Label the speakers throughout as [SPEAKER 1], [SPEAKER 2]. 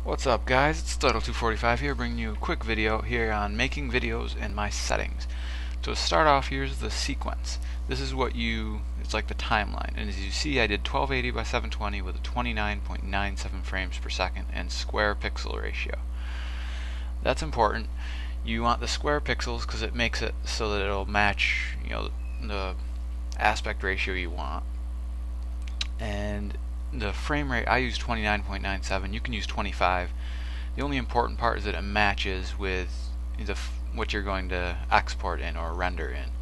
[SPEAKER 1] What's up guys, it's Studdle245 here bringing you a quick video here on making videos and my settings. So to start off, here's the sequence. This is it's like the timeline, and as you see I did 1280 by 720 with a 29.97 frames per second and square pixel ratio. That's important. You want the square pixels because it makes it so that it'll match, the aspect ratio you want. And the frame rate, I use 29.97. You can use 25. The only important part is that it matches with what you're going to export in or render in.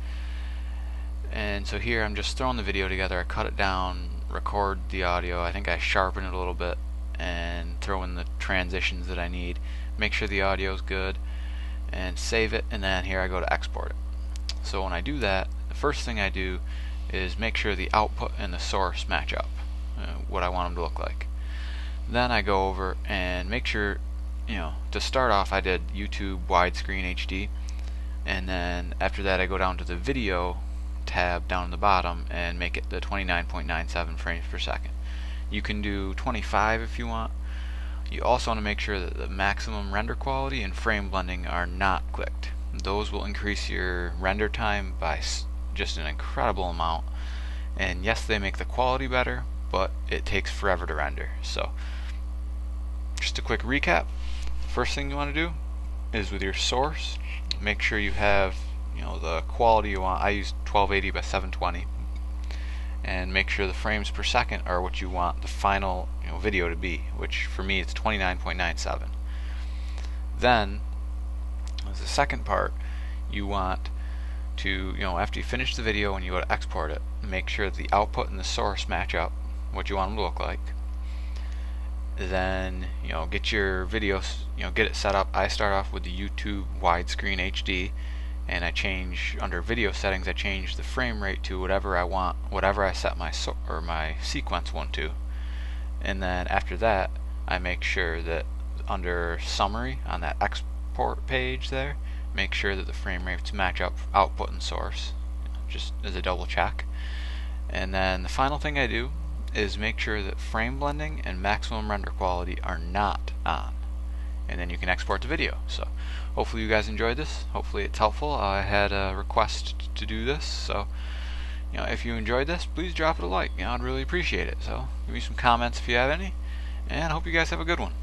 [SPEAKER 1] And so here I'm just throwing the video together. I cut it down, record the audio. I think I sharpen it a little bit and throw in the transitions that I need. Make sure the audio is good and save it, and then here I go to export it. So when I do that, the first thing I do is make sure the output and the source match up, what I want them to look like. Then I go over and make sure, to start off I did YouTube widescreen HD, and then after that I go down to the video tab down at the bottom and make it the 29.97 frames per second. You can do 25 if you want. You also want to make sure that the maximum render quality and frame blending are not clicked. Those will increase your render time by just an incredible amount, and yes, they make the quality better, but it takes forever to render. So just a quick recap. First thing you want to do is with your source, make sure you have the quality you want. I use 1280 by 720, and make sure the frames per second are what you want the final video to be, which for me it's 29.97. Then as the second part, you want to, after you finish the video and you go to export it, make sure the output and the source match up, what you want them to look like. Then get your videos, get it set up. I start off with the YouTube widescreen HD, and I change under video settings. I change the frame rate to whatever I want, whatever I set my sequence one to. And then after that, I make sure that under summary on that export page there, make sure that the frame rates match up output and source, just as a double check. And then the final thing I do is make sure that frame blending and maximum render quality are not on, and then you can export the video. So hopefully you guys enjoyed this. Hopefully it's helpful. I had a request to do this, so if you enjoyed this, please drop it a like. I'd really appreciate it. So give me some comments if you have any, and I hope you guys have a good one.